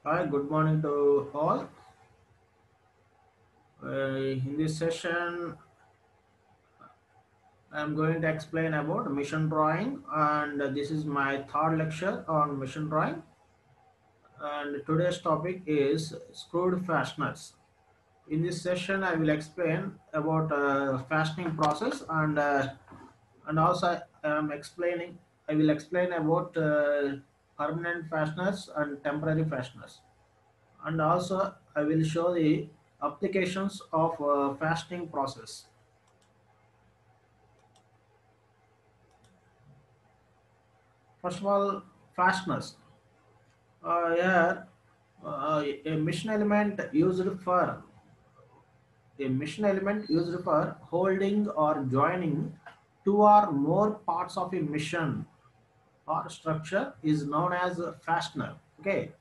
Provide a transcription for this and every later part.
Hi, good morning to all. In this session, I'm going to explain about mission drawing, and this is my third lecture on mission drawing. And today's topic is screwed fasteners. In this session, I will explain about fastening process, and also I will explain about permanent fasteners and temporary fasteners. And also I will show the applications of fastening process. First of all, fasteners. Here, a mission element used for holding or joining two or more parts of a mission or structure is known as a fastener. Okay,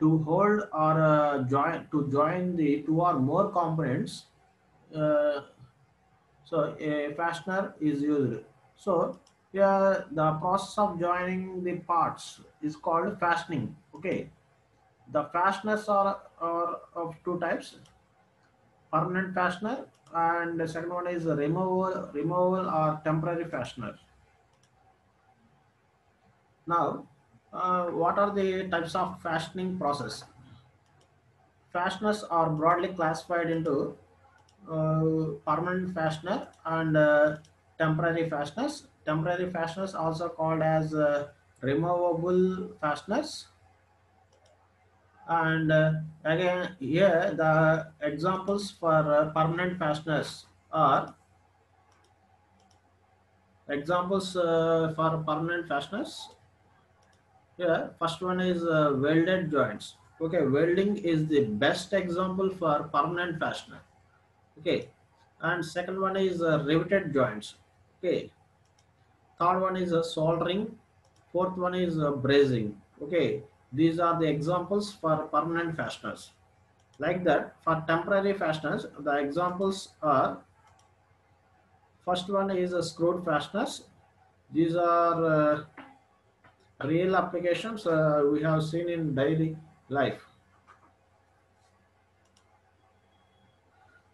to hold or join the two or more components. Uh, So a fastener is used. So yeah, the process of joining the parts is called fastening. Okay. The fasteners are of two types: permanent fastener, and the second one is removal or temporary fastener. Now, what are the types of fastening process? Fasteners are broadly classified into permanent fastener and temporary fasteners. Temporary fasteners also called as removable fasteners. And again, here the examples for permanent fasteners are examples for permanent fasteners. Here, first one is welded joints. Okay, welding is the best example for permanent fastener. Okay, and second one is riveted joints. Okay, third one is soldering, fourth one is brazing. Okay, these are the examples for permanent fasteners. Like that, for temporary fasteners, the examples are: first one is screwed fasteners. These are real applications we have seen in daily life.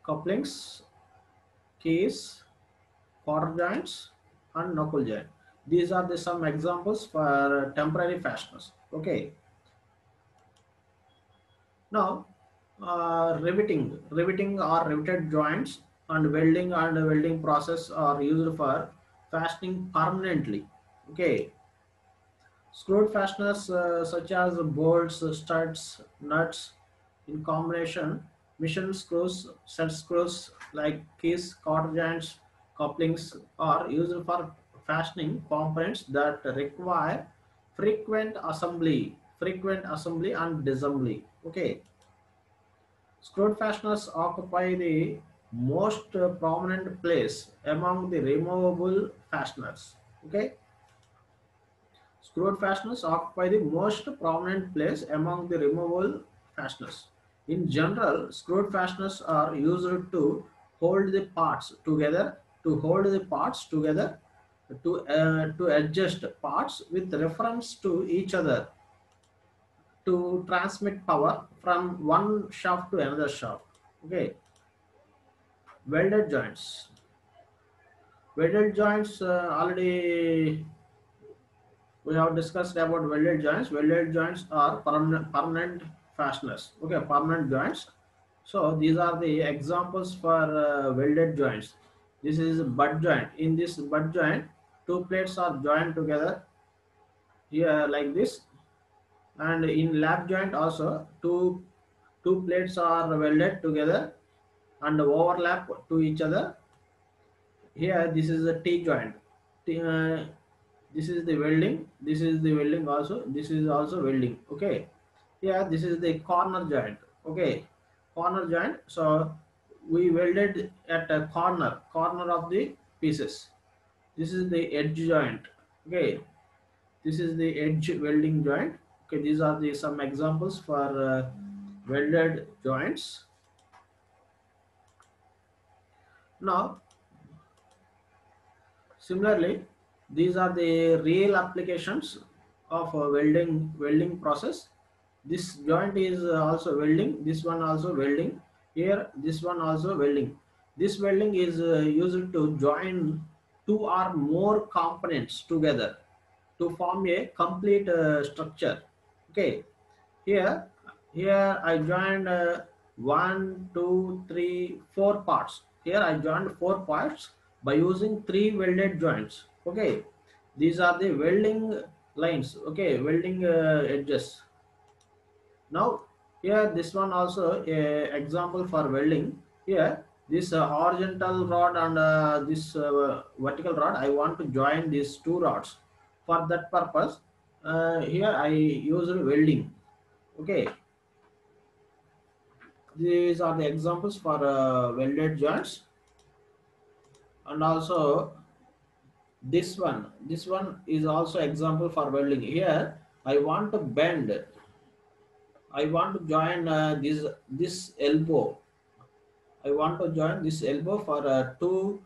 Couplings, keys, quarter joints, and knuckle joint. These are the some examples for temporary fasteners. Okay. Now, riveting or riveted joints and welding process are used for fastening permanently. Okay, screwed fasteners such as bolts, studs, nuts, in combination, mission screws, set screws like keys, quarter joints, couplings are used for fastening components that require frequent assembly and disassembly. Okay. Screwed fasteners occupy the most prominent place among the removable fasteners. Okay, screwed fasteners occupy the most prominent place among the removable fasteners. In general, screwed fasteners are used to hold the parts together, to adjust parts with reference to each other, to transmit power from one shaft to another shaft. Okay, welded joints. Welded joints already we have discussed about welded joints. Welded joints are permanent fasteners. Okay, permanent joints. So these are the examples for welded joints. This is butt joint. In this butt joint, two plates are joined together here like this, and in lap joint also two plates are welded together and overlap to each other. Here this is a T joint. This is the welding. This is the welding also. This is also welding. Okay. Here this is the corner joint. Okay. Corner joint. So we welded at a corner of the pieces. This is the edge joint. Okay. This is the edge welding joint. Okay. These are the some examples for welded joints. Now, similarly, these are the real applications of a welding process. This joint is also welding, this one also welding, here this one also welding. This welding is used to join two or more components together to form a complete structure. Okay, here I joined one, two, three, four parts. Here I joined four parts by using three welded joints. Okay, these are the welding lines. Okay, welding edges. Now here this one also a example for welding. Here this horizontal rod and this vertical rod, I want to join these two rods. For that purpose, here I use welding. Okay, these are the examples for welded joints. And also this one is also example for welding. Here I want to bend, I want to join this elbow. I want to join this elbow for two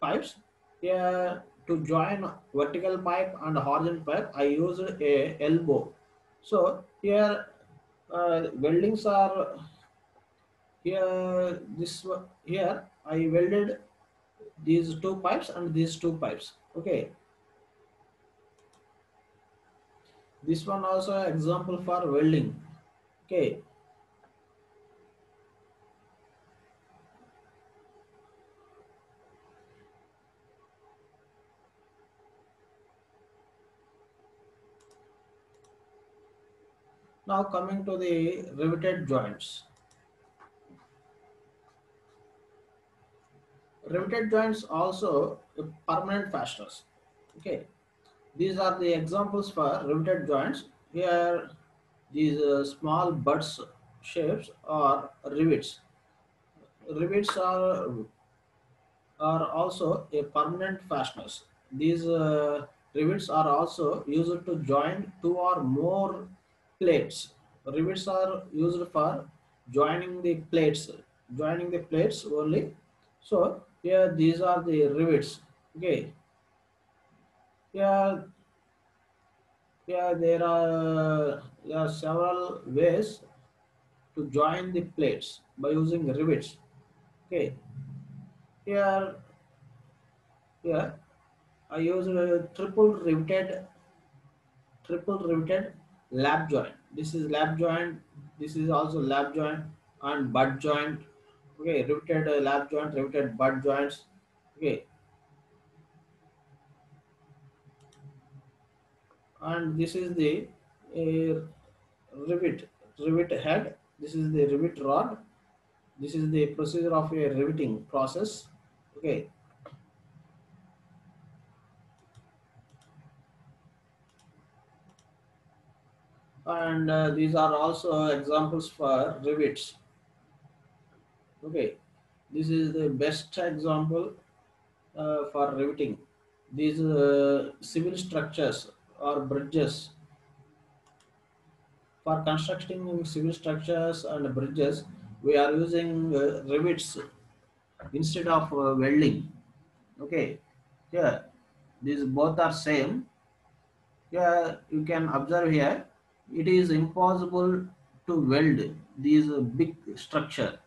pipes. Here to join vertical pipe and horizontal pipe, I use a elbow. So here weldings are here. Here I welded these two pipes and these two pipes. Okay, this one also example for welding. Okay, now coming to the riveted joints. Riveted joints also permanent fasteners. Okay, these are the examples for riveted joints. Here, these small butts shapes are rivets. Rivets are also a permanent fasteners. These rivets are also used to join two or more plates. Rivets are used for joining the plates only. So here these are the rivets. Okay, here there are several ways to join the plates by using rivets. Okay, here here I use a triple riveted lap joint. This is lap joint. This is also lap joint and butt joint. Okay, riveted lap joint, riveted butt joints. Okay, and this is the uh, rivet head. This is the rivet rod. This is the procedure of a riveting process. Okay, and these are also examples for rivets. Okay, this is the best example for riveting. These civil structures or bridges, for constructing civil structures and bridges, we are using rivets instead of welding. Okay, here these both are same. Here you can observe here, it is impossible to weld these big structure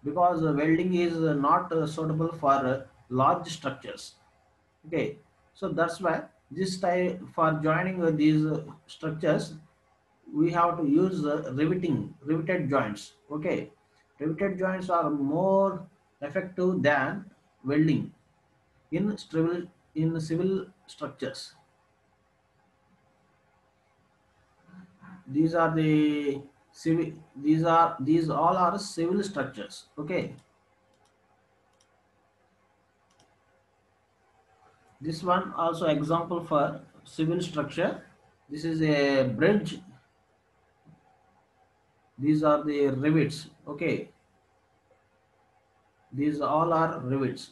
because welding is not suitable for large structures. Okay, so that's why this type for joining these structures we have to use riveted joints. Okay, riveted joints are more effective than welding in civil structures. These are the civil, these all are civil structures. Okay, this one also example for civil structure. This is a bridge. These are the rivets. Okay, these all are rivets.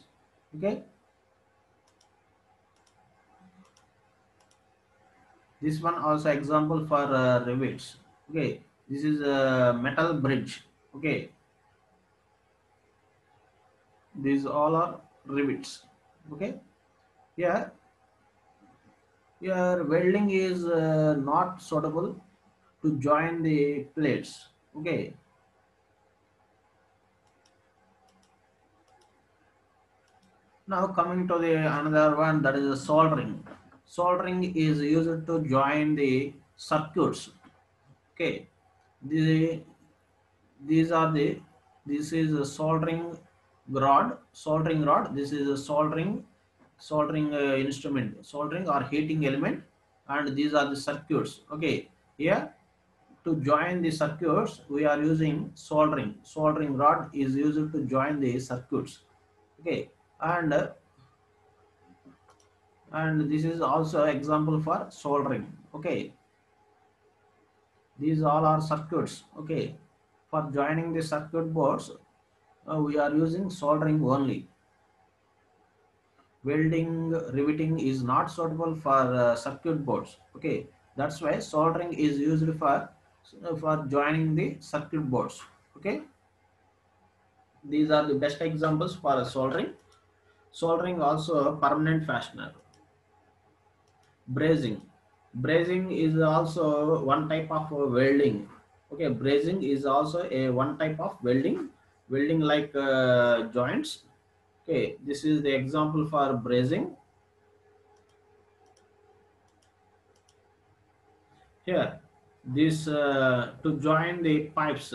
Okay, this one also example for rivets. Okay, this is a metal bridge. Okay, these all are rivets. Okay, here welding is not suitable to join the plates. Okay. Now coming to the another one, that is soldering. Soldering is used to join the circuits. Okay. The these are the this is a soldering rod. This is a soldering instrument, soldering or heating element, and these are the circuits. Okay, here to join the circuits we are using soldering rod is used to join the circuits. Okay, and and this is also example for soldering. Okay, these all are circuits. Okay, for joining the circuit boards we are using soldering only. Welding, riveting is not suitable for circuit boards. Okay, that's why soldering is used for joining the circuit boards. Okay, these are the best examples for soldering. Soldering also a permanent fastener. Brazing. Brazing is also one type of welding. Okay, brazing is also a one type of welding. Welding like joints. Okay, this is the example for brazing. Here, this to join the pipes.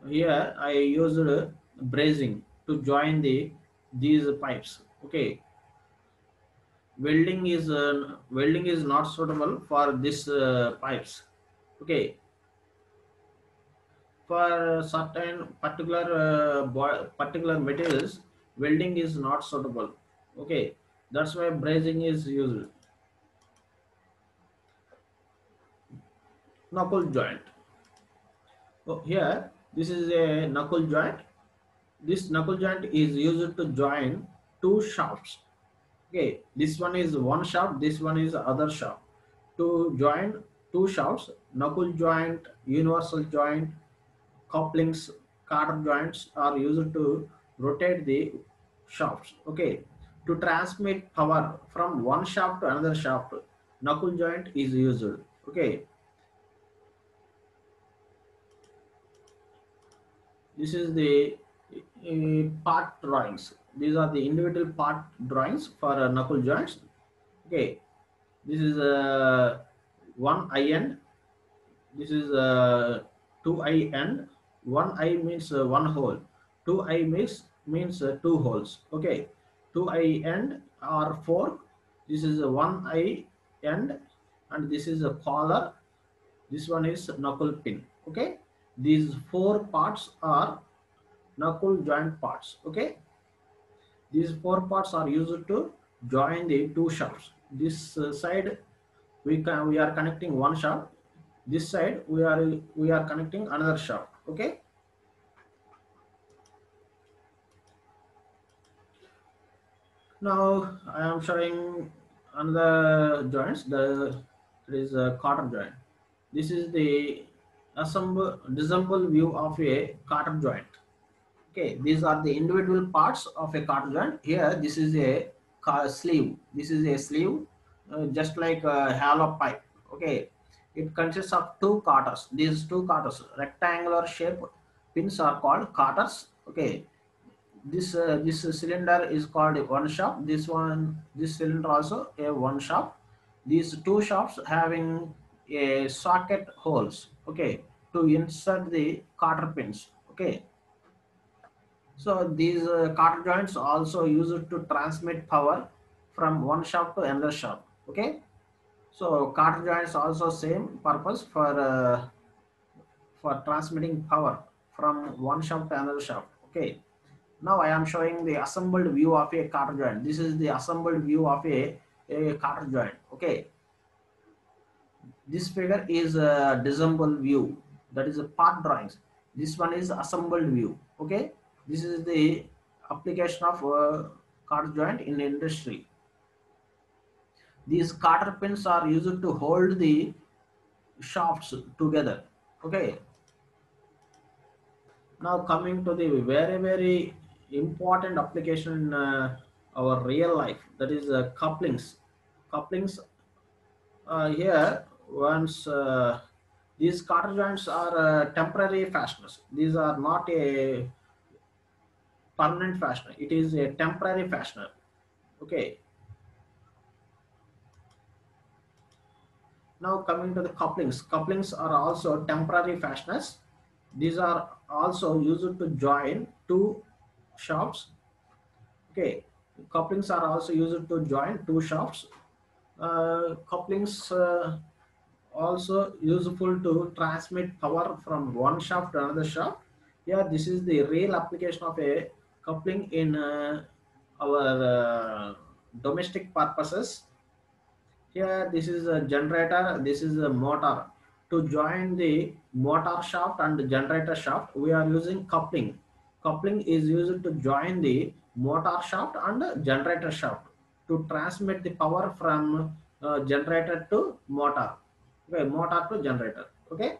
Here I used brazing to join these pipes. Okay, welding is not suitable for this pipes. Okay, for certain particular materials, welding is not suitable. Okay, that's why brazing is used. Knuckle joint. So here, this is a knuckle joint. This knuckle joint is used to join two shafts. Okay, this one is one shaft, this one is other shaft. To join two shafts, knuckle joint, universal joint, couplings, Cotter joints are used to rotate the shafts. Okay, to transmit power from one shaft to another shaft, knuckle joint is used. Okay, this is the part drawings. These are the individual part drawings for knuckle joints. Okay, this is one eye end. This is two eye end. One eye means one hole. Two eye means two holes. Okay, two eye end or fork. This is one eye end, and this is a collar. This one is knuckle pin. Okay, these four parts are knuckle joint parts. Okay, these four parts are used to join the two shafts. This side we are connecting one shaft. This side we are connecting another shaft. Okay. Now I am showing another joints. There is a Cotter joint. This is the disassemble view of a Cotter joint. Okay, these are the individual parts of a Cotter joint. Here, this is a sleeve. This is a sleeve, just like a hollow pipe. Okay, it consists of two Cotters. These two Cotters, rectangular shape pins are called Cotters. Okay, this cylinder is called one shaft. This cylinder also a one shaft. These two shafts having a socket holes. Okay, to insert the Cotter pins. Okay. So these Cotter joints also used to transmit power from one shaft to another shaft. Okay. So Cotter joints also same purpose for transmitting power from one shaft to another shaft. Okay. Now I am showing the assembled view of a Cotter joint. This is the assembled view of a Cotter joint. Okay. This figure is a disassembled view. That is a part drawings. This one is assembled view. Okay. This is the application of Cotter joint in industry. These Cotter pins are used to hold the shafts together. Okay. Now coming to the very important application in our real life, that is couplings. Couplings here once These Cotter joints are temporary fasteners. These are not a permanent fastener. It is a temporary fastener. Okay. Now coming to the couplings. Couplings are also temporary fasteners. These are also used to join two shafts. Okay. Couplings are also used to join two shafts. Couplings also useful to transmit power from one shaft to another shaft. Yeah, this is the real application of a coupling in our domestic purposes. Here, this is a generator, this is a motor. To join the motor shaft and the generator shaft, we are using coupling. Coupling is used to join the motor shaft and the generator shaft to transmit the power from generator to motor. Okay, motor to generator. Okay,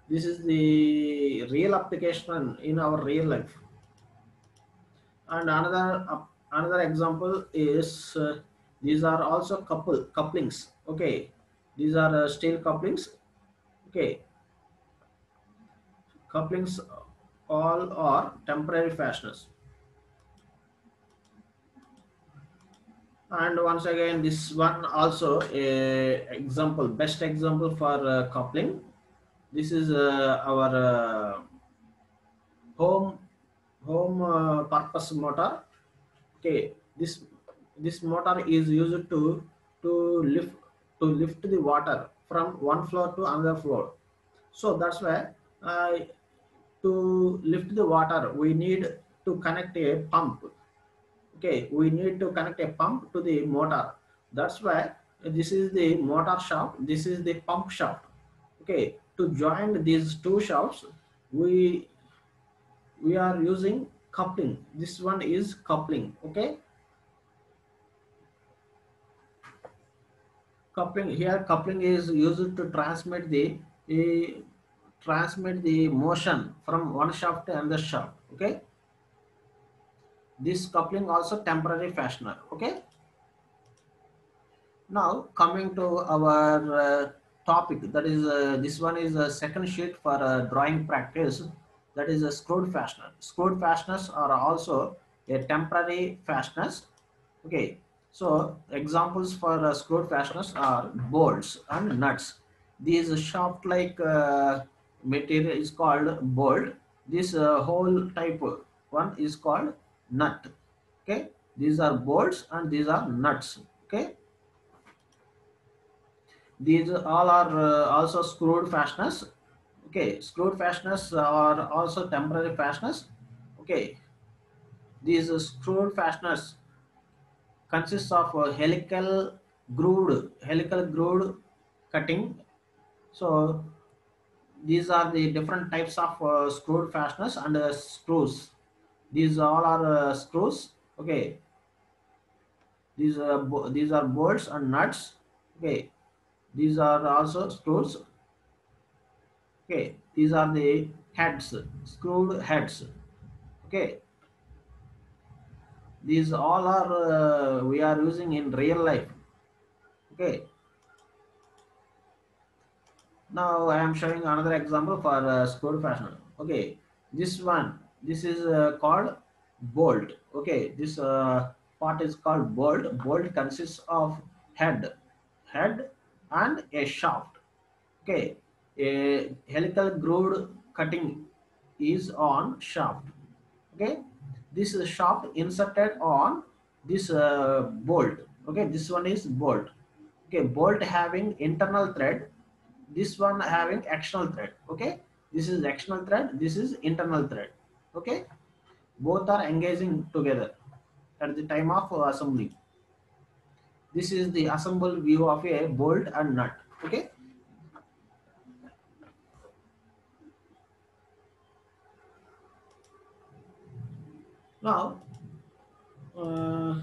this is the real application in our real life. And another example is these are also couplings. Okay, these are steel couplings. Okay, couplings all are temporary fasteners. And once again, this one also a example, best example for coupling. This is our home purpose motor. Okay, this motor is used to lift the water from one floor to another floor. So that's why uh, to lift the water we need to connect a pump. Okay, we need to connect a pump to the motor. That's why this is the motor shaft, this is the pump shaft. Okay, to join these two shafts we are using coupling. This one is coupling. Okay, coupling, here coupling is used to transmit the motion from one shaft to another shaft. Okay, this coupling also temporary fastener. Okay, now coming to our topic, that is this one is a second sheet for drawing practice. That is a screwed fastener. Screwed fasteners are also a temporary fasteners. Okay, so examples for screwed fasteners are bolts and nuts. These shaft like material is called bolt. This whole type one is called nut. Okay, these are bolts and these are nuts. Okay, these all are also screwed fasteners. Okay, screwed fasteners are also temporary fasteners. Okay, these screwed fasteners consists of helical grooved cutting. So these are the different types of screwed fasteners and screws. These all are screws. Okay, these are bolts and nuts. Okay, these are also screws. Okay, these are the heads, screwed heads. Okay, these all are we are using in real life. Okay, now I am showing another example for screwed fastener. Okay, this is called bolt. Okay, this part is called bolt. Bolt consists of head and a shaft. Okay, a helical grooved cutting is on shaft. Okay, this is shaft inserted on this bolt. Okay, this one is bolt. Okay, bolt having internal thread, this one having external thread. Okay, this is external thread, this is internal thread. Okay, both are engaging together at the time of assembly. This is the assembled view of a bolt and nut. Okay, now uh,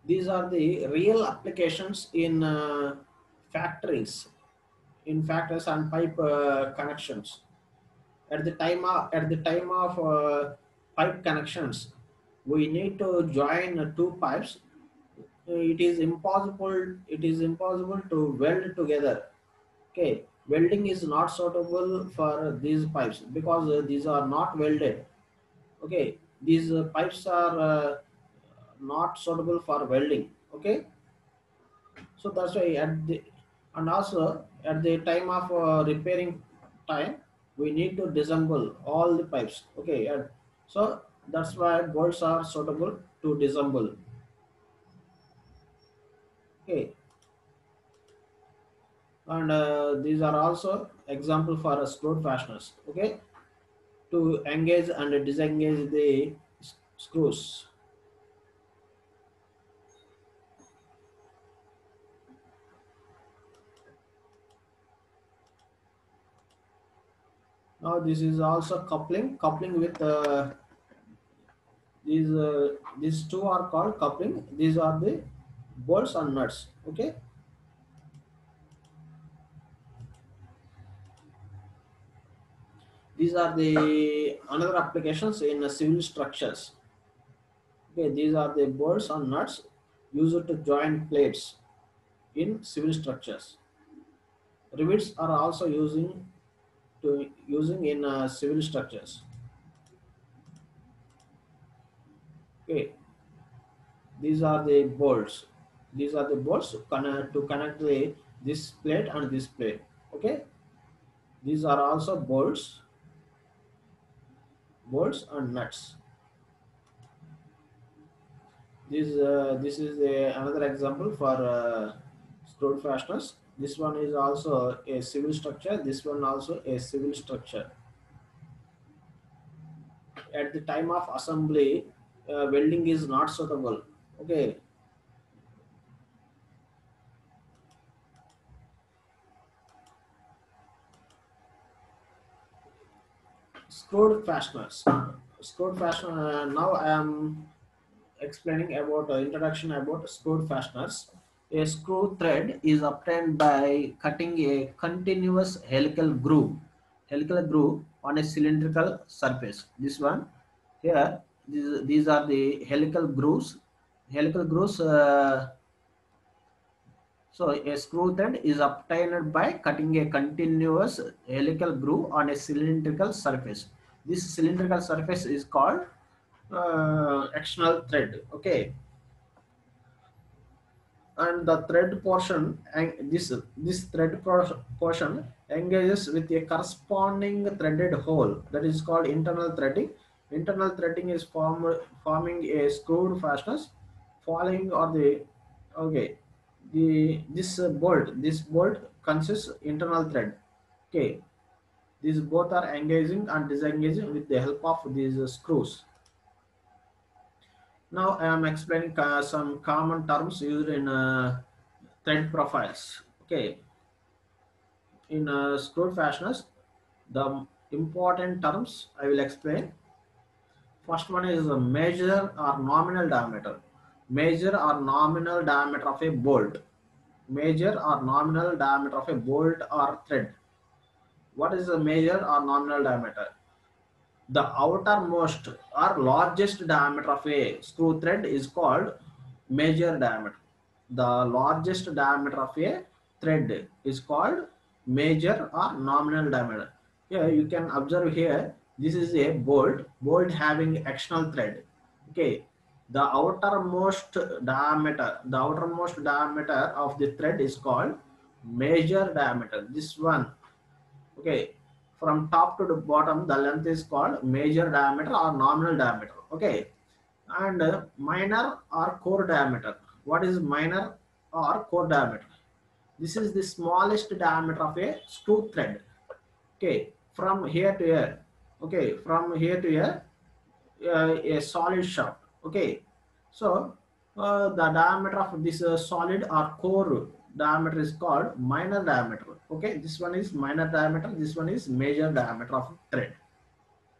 these are the real applications in factories, and pipe connections. At the time of pipe connections, we need to join two pipes. It is impossible to weld together. Okay, welding is not suitable for these pipes because these are not welded. Okay, these pipes are not suitable for welding. Okay, so that's why at the, and also at the time of repairing time, we need to disassemble all the pipes. Okay, and so that's why bolts are suitable to disassemble. Okay, and these are also example for screw fasteners. Okay, to engage and disengage the screws. Now this is also coupling with these two are called coupling. These are the bolts and nuts. Okay, these are the another applications in civil structures. Okay, these are the bolts and nuts used to join plates in civil structures. Rivets are also using in civil structures. Okay, these are the bolts. These are the bolts to connect the this plate and this plate. Okay, these are also bolts and nuts. This is another example for screw fasteners. This one is also a civil structure. This one also a civil structure. At the time of assembly, welding is not suitable. Okay, screwed fasteners. Screwed fastener. Now I am explaining about introduction about screw fasteners. A screw thread is obtained by cutting a continuous helical groove on a cylindrical surface. This one here, these are the helical grooves. Helical grooves. So a screw thread is obtained by cutting a continuous helical groove on a cylindrical surface. This cylindrical surface is called external thread. Okay, and the thread portion and this thread portion engages with a corresponding threaded hole, that is called internal threading. Internal threading is forming a screwed fasteners following or the okay the this bolt consists internal thread. Okay, these both are engaging and disengaging with the help of these screws. Now I am explaining some common terms used in thread profiles. Okay, in screw fasteners, the important terms I will explain. First one is a measure or nominal diameter. Measure or nominal diameter of a bolt. Measure or nominal diameter of a bolt or thread. What is the measure or nominal diameter? The outermost or largest diameter of a screw thread is called major diameter. The largest diameter of a thread is called major or nominal diameter. Here you can observe here, this is a bolt having external thread. Okay, the outermost diameter of the thread is called major diameter. This one, okay, from top to the bottom the length is called major diameter or nominal diameter. Okay, and minor or core diameter. What is minor or core diameter? This is the smallest diameter of a screw thread. Okay, from here to here. Okay, from here to here, a solid shaft. Okay, so the diameter of this solid or core diameter is called minor diameter. Okay, this one is minor diameter, this one is major diameter of thread.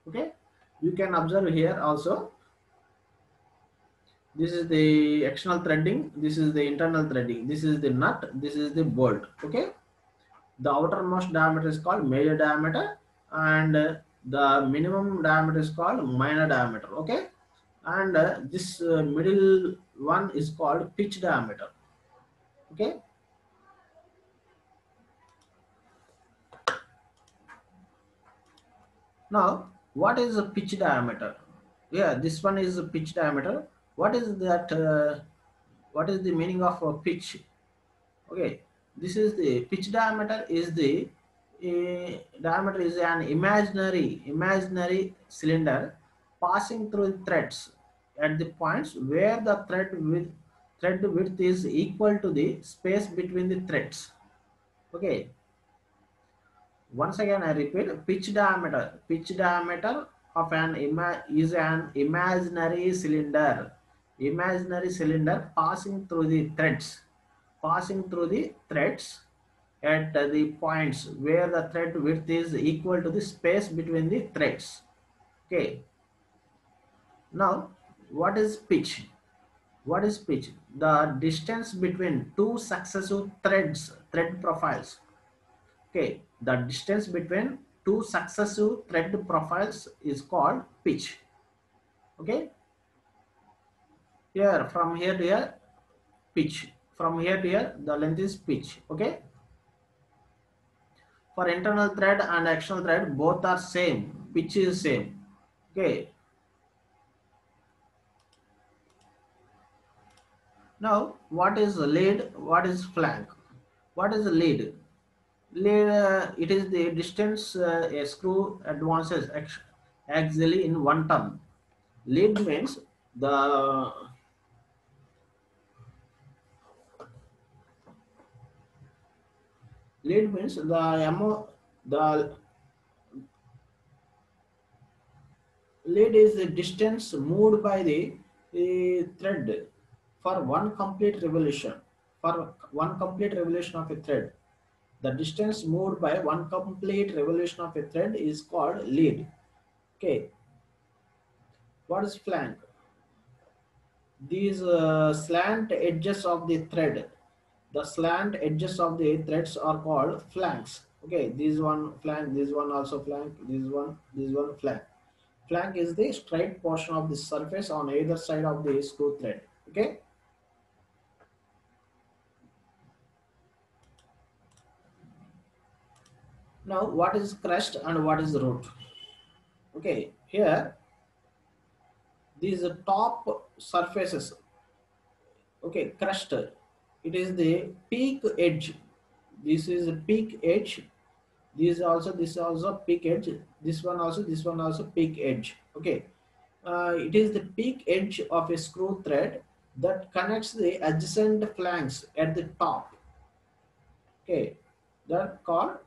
Okay, you can observe here also, this is the external threading, this is the internal threading, this is the nut, this is the bolt. Okay, the outermost diameter is called major diameter, and the minimum diameter is called minor diameter. Okay, and this middle one is called pitch diameter. Okay, Now, what is the pitch diameter? Yeah, this one is the pitch diameter. What is that? What is the meaning of pitch? Okay, this is the pitch diameter. Is the diameter is an imaginary cylinder passing through threads at the points where the thread width is equal to the space between the threads. Okay, once again I repeat, pitch diameter. Pitch diameter of is an imaginary cylinder passing through the threads at the points where the thread width is equal to the space between the threads. Okay, now what is pitch? What is pitch? The distance between two successive thread profiles. Okay, the distance between two successive thread profiles is called pitch. Okay, here from here to here, pitch. From here to here, the length is pitch. Okay, for internal thread and external thread, both are same. Pitch is same. Okay, now what is lead? What is flank? What is the lead? Lead, it is the distance a screw advances axially in one turn. Lead means the lead means the lead is the distance moved by the thread for one complete revolution. For one complete revolution of a thread, the distance moved by one complete revolution of a thread is called lead. Okay, what is flank? These slant edges of the thread, the slant edges of the threads are called flanks. Okay, this one flank, this one also flank, this one flank. Flank is the straight portion of the surface on either side of the screw thread. Okay, now what is crest and what is root? Okay, here these top surfaces. Okay, crest, it is the peak edge. This is a peak edge. This is also peak edge. This one also peak edge. Okay, it is the peak edge of a screw thread that connects the adjacent flanks at the top. Okay, that called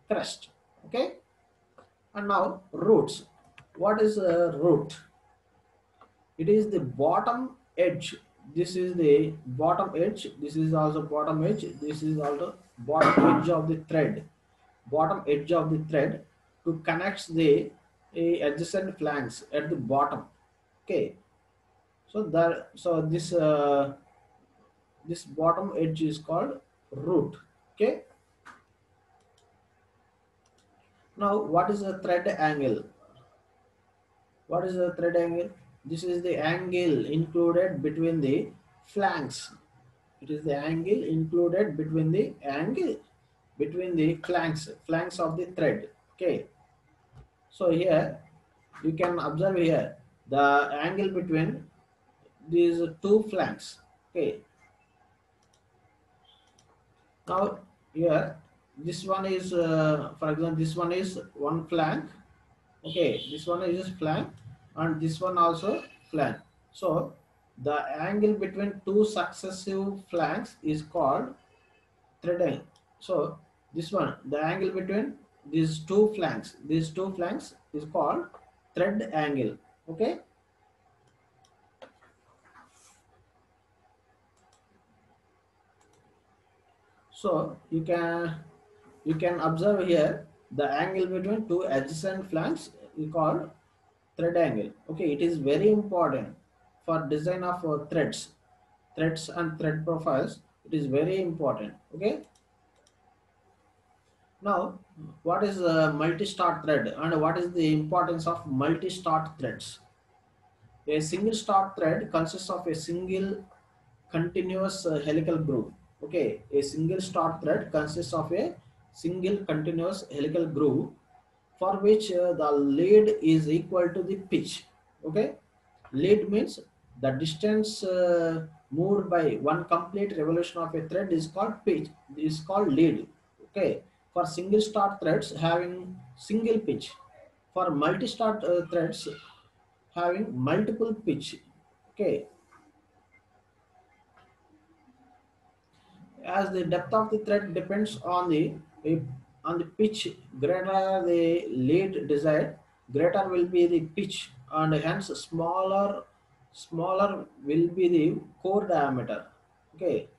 crest. Okay, and now roots. What is a root? It is the bottom edge. This is the bottom edge. This is also bottom edge. This is also bottom edge of the thread. Bottom edge of the thread to connect the adjacent flanks at the bottom. Okay, so this bottom edge is called root. Okay, now what is the thread angle? What is the thread angle? This is the angle included between the flanks. It is the angle included between the flanks of the thread. Okay, so here you can observe here the angle between these two flanks. Okay, now here this one is for example, this one is one flank. Okay, this one is flank and this one also flank. So the angle between two successive flanks is called thread angle. So this one, the angle between these two flanks is called thread angle. Okay, so you can observe here the angle between two adjacent flanks is called thread angle. Okay, it is very important for design of threads and thread profiles. It is very important. Okay, now what is a multi-start thread and what is the importance of multi-start threads? A single start thread consists of a single continuous helical groove. Okay, a single start thread consists of a single continuous helical groove for which the lead is equal to the pitch. Okay, lead means the distance moved by one complete revolution of a thread is called pitch, is called lead. Okay, for single start threads having single pitch, for multi start threads having multiple pitch. Okay, as the depth of the thread depends on the pitch, greater the lead desired, greater will be the pitch, and hence smaller will be the core diameter. Okay,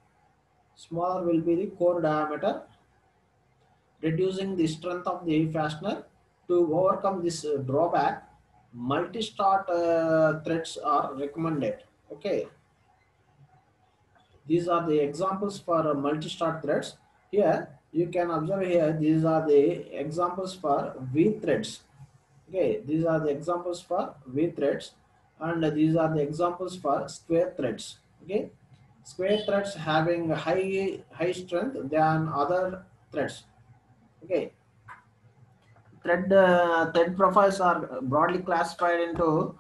smaller will be the core diameter, reducing the strength of the fastener. To overcome this drawback, multi-start threads are recommended. Okay, these are the examples for multi-start threads. Here you can observe here, these are the examples for V threads. Okay, these are the examples for V threads, and these are the examples for square threads. Okay, square threads having high strength than other threads. Okay, thread profiles are broadly classified into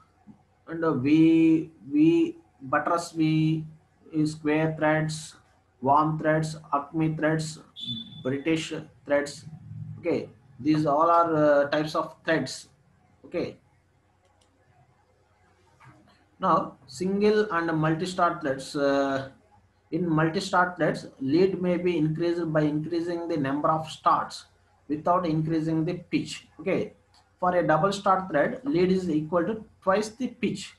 V buttress V, is square threads, warm threads, acme threads, British threads. Okay, these all are types of threads. Okay, now single and multi-start threads. In multi-start threads, lead may be increased by increasing the number of starts without increasing the pitch. Okay, for a double start thread, lead is equal to twice the pitch.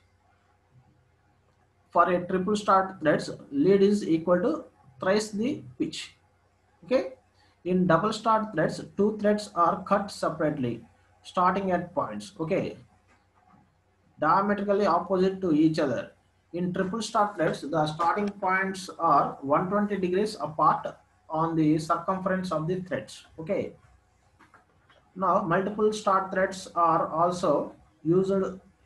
For a triple start threads, lead is equal to thrice the pitch. Okay, in double start threads, two threads are cut separately starting at points. Okay, diametrically opposite to each other. In triple start threads, the starting points are 120 degrees apart on the circumference of the threads. Okay, now multiple start threads are also used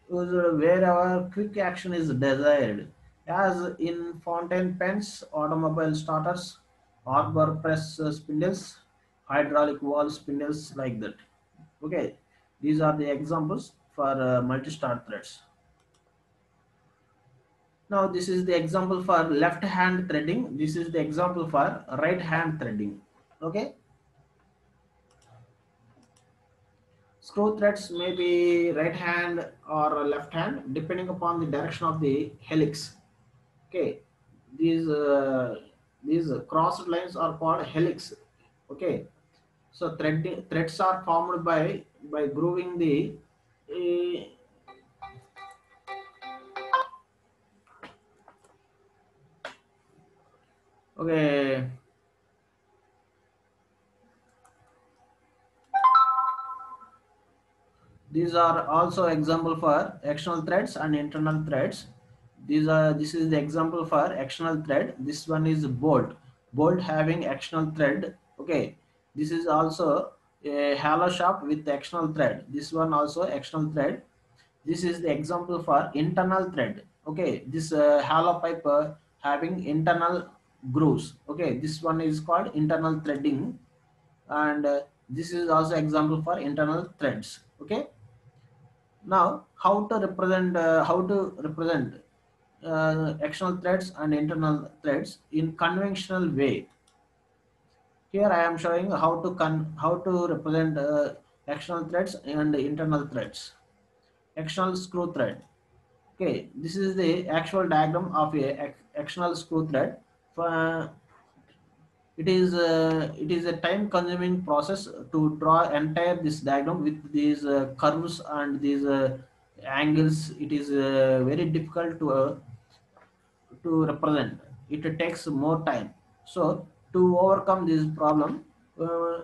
wherever quick action is desired, as in fountain pens, automobile starters, arbor press spindles, hydraulic valve spindles, like that. Okay, these are the examples for multi-start threads. Now this is the example for left hand threading. This is the example for right hand threading. Okay, screw threads may be right hand or left hand depending upon the direction of the helix. Okay, these crossed lines are called helix. Okay, so threads are formed by grooving the uh, okay. These are also example for external threads and internal threads. This is the example for external thread. This one is bolt having external thread. Okay, this is also a hollow shaft with external thread. This one also external thread. This is the example for internal thread. Okay, this hollow pipe having internal grooves. Okay, this one is called internal threading, and this is also example for internal threads. Okay, now how to represent external threads and internal threads in conventional way. Here I am showing how to represent external threads and internal threads. External screw thread. Okay, this is the actual diagram of a external screw thread. For it is a time consuming process to draw entire this diagram with these curves and these angles. It is very difficult to represent. It takes more time. So to overcome this problem,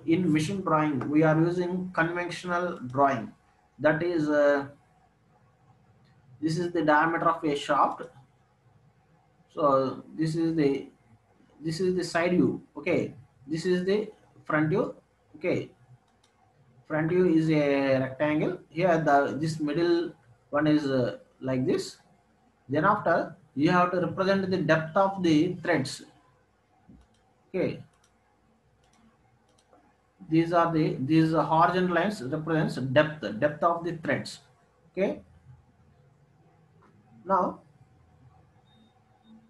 in machine drawing we are using conventional drawing. That is this is the diameter of a shaft. So this is the side view. Okay, this is the front view. Okay, front view is a rectangle. Here this middle one is like this. Then after you have to represent the depth of the threads. Okay, These horizontal lines represents depth of the threads. Okay. Now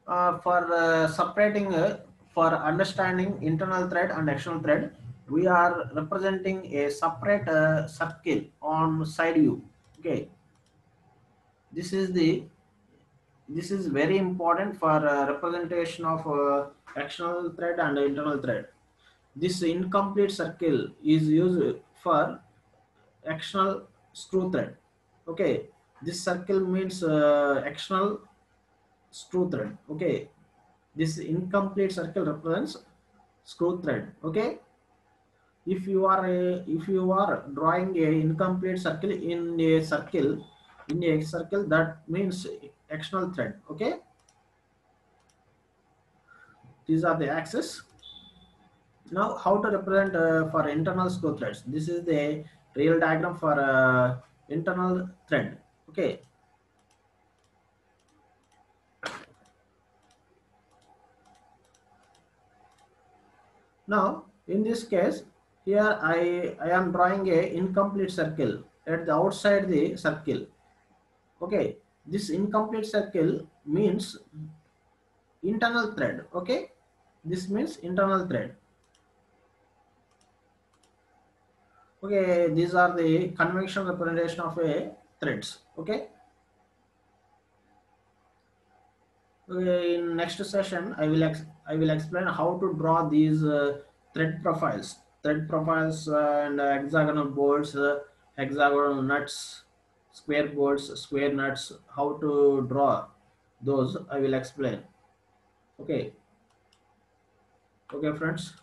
for separating for understanding internal thread and external thread, we are representing a separate circle on side view. Okay, this is the this is very important for representation of external thread and internal thread. This incomplete circle is used for external screw thread. Okay, this circle means external screw thread. Okay, this incomplete circle represents screw thread. Okay, if you are drawing a incomplete circle in a circle, that means external thread. Okay, these are the axes. Now how to represent for internal screw threads. This is the real diagram for internal thread. Okay, now in this case, here I am drawing a incomplete circle at the outside the circle. Okay, this incomplete circle means internal thread. Okay, this means internal thread. Okay, these are the conventional representation of a threads. Okay. Okay, in next session I will explain how to draw these thread profiles and hexagonal bolts, hexagonal nuts, square bolts, square nuts. How to draw those I will explain. Okay, okay, friends.